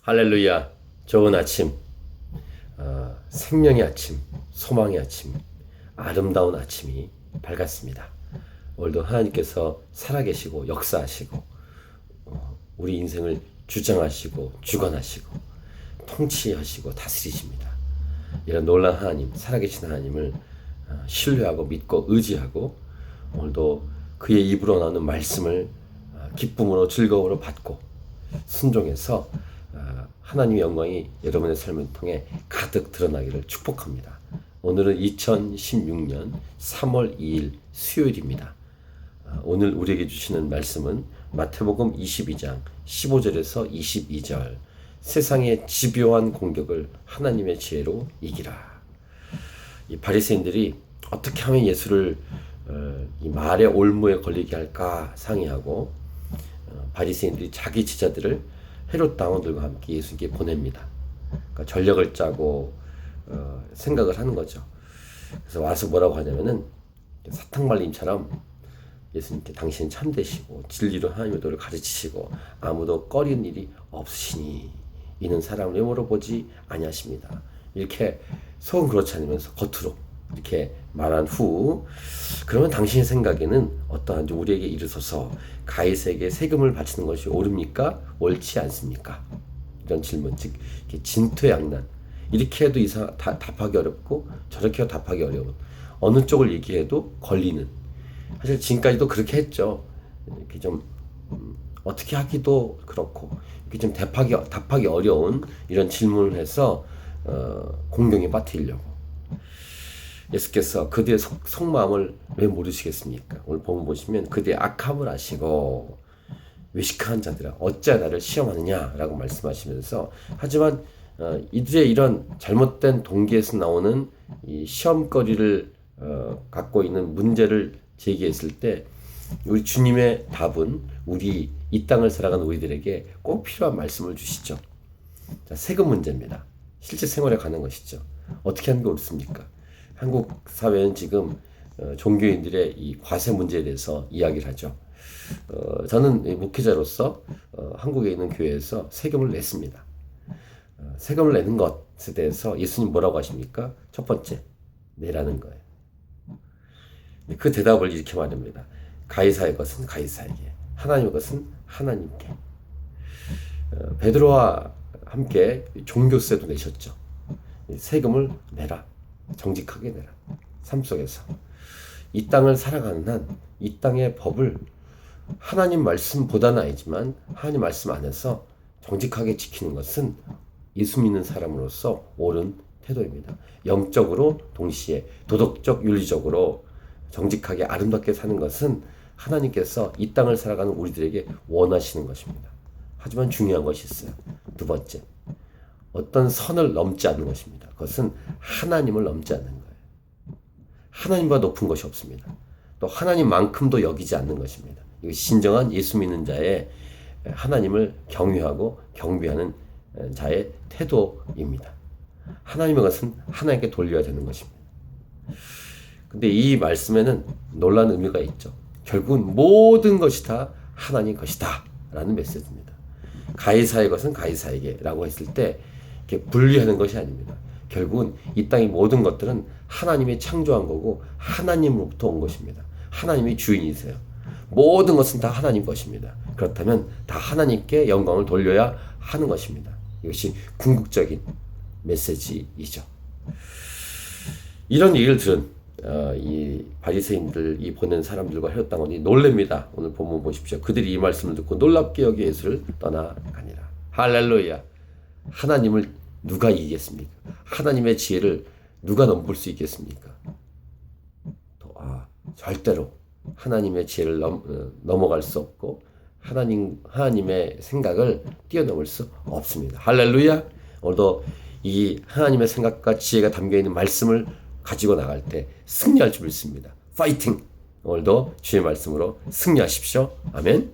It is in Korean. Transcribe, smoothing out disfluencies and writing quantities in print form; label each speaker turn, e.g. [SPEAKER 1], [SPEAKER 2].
[SPEAKER 1] 할렐루야. 좋은 아침, 생명의 아침, 소망의 아침, 아름다운 아침이 밝았습니다. 오늘도 하나님께서 살아계시고 역사하시고 우리 인생을 주장하시고 주관하시고 통치하시고 다스리십니다. 이런 놀라운 하나님, 살아계신 하나님을 신뢰하고 믿고 의지하고 오늘도 그의 입으로 나오는 말씀을 기쁨으로 즐거움으로 받고 순종해서 하나님의 영광이 여러분의 삶을 통해 가득 드러나기를 축복합니다. 오늘은 2016년 3월 2일 수요일입니다. 오늘 우리에게 주시는 말씀은 마태복음 22장 15절에서 22절, 세상의 집요한 공격을 하나님의 지혜로 이기라. 이 바리새인들이 어떻게 하면 예수를 이 말의 올무에 걸리게 할까 상의하고 바리새인들이 자기 제자들을 헤롯 당원들과 함께 예수님께 보냅니다. 그러니까 전략을 짜고 생각을 하는 거죠. 그래서 와서 뭐라고 하냐면은 사탕발림처럼 예수님께 당신은 참되시고 진리로 하나님의 도를 가르치시고 아무도 꺼리는 일이 없으시니 이는 사람을 외모로 보지 아니하십니다. 이렇게 속은 그렇지 않으면서 겉으로 이렇게 말한 후, 그러면 당신의 생각에는 어떠한지 우리에게 이르소서. 가이사에게 세금을 바치는 것이 옳습니까? 옳지 않습니까? 이런 질문, 즉 진퇴양난. 이렇게 해도 답하기 어렵고 저렇게 해도 답하기 어려운, 어느 쪽을 얘기해도 걸리는. 사실 지금까지도 그렇게 했죠. 이렇게 좀 어떻게 하기도 그렇고 이렇게 좀 답하기 어려운 이런 질문을 해서 공경에 빠뜨리려고. 예수께서 그들의 속마음을 왜 모르시겠습니까? 오늘 본문 보시면 그들의 악함을 아시고 외식한 자들아 어찌 나를 시험하느냐 라고 말씀하시면서, 하지만 이들의 이런 잘못된 동기에서 나오는 이 시험거리를 갖고 있는 문제를 제기했을 때 우리 주님의 답은 우리 이 땅을 살아가는 우리들에게 꼭 필요한 말씀을 주시죠. 자, 세금 문제입니다. 실제 생활에 관한 것이죠. 어떻게 하는 게 옳습니까? 한국 사회는 지금 종교인들의 이 과세 문제에 대해서 이야기를 하죠. 저는 목회자로서 한국에 있는 교회에서 세금을 냈습니다. 세금을 내는 것에 대해서 예수님 뭐라고 하십니까? 첫 번째, 내라는 거예요. 그 대답을 이렇게 말합니다. 가이사의 것은 가이사에게, 하나님의 것은 하나님께. 베드로와 함께 종교세도 내셨죠. 세금을 내라. 정직하게 내라. 삶 속에서 이 땅을 살아가는 한 이 땅의 법을 하나님 말씀보다는 아니지만 하나님 말씀 안에서 정직하게 지키는 것은 예수 믿는 사람으로서 옳은 태도입니다. 영적으로 동시에 도덕적 윤리적으로 정직하게 아름답게 사는 것은 하나님께서 이 땅을 살아가는 우리들에게 원하시는 것입니다. 하지만 중요한 것이 있어요. 두 번째, 어떤 선을 넘지 않는 것입니다. 그것은 하나님을 넘지 않는 거예요. 하나님보다 높은 것이 없습니다. 또 하나님만큼도 여기지 않는 것입니다. 이것이 진정한 예수 믿는 자의 하나님을 경외하고 경배하는 자의 태도입니다. 하나님의 것은 하나님께 돌려야 되는 것입니다. 근데 이 말씀에는 놀라운 의미가 있죠. 결국은 모든 것이 다 하나님 것이다 라는 메시지입니다. 가이사의 것은 가이사에게 라고 했을 때 이렇게 분리하는 것이 아닙니다. 결국은 이 땅의 모든 것들은 하나님이 창조한 거고 하나님으로부터 온 것입니다. 하나님이 주인이세요. 모든 것은 다 하나님 것입니다. 그렇다면 다 하나님께 영광을 돌려야 하는 것입니다. 이것이 궁극적인 메시지이죠. 이런 얘기를 들은 이 바리새인들이 보낸 사람들과 헤롯 당원이 놀랍니다. 오늘 본문 보십시오. 그들이 이 말씀을 듣고 놀랍게 여겨 예수를 떠나가니라. 할렐루야. 하나님을 누가 이기겠습니까? 하나님의 지혜를 누가 넘볼 수 있겠습니까? 절대로 하나님의 지혜를 넘어갈 수 없고 하나님의 생각을 뛰어넘을 수 없습니다. 할렐루야. 오늘도 이 하나님의 생각과 지혜가 담겨있는 말씀을 가지고 나갈 때 승리할 줄 믿습니다. 파이팅! 오늘도 주의 말씀으로 승리하십시오. 아멘.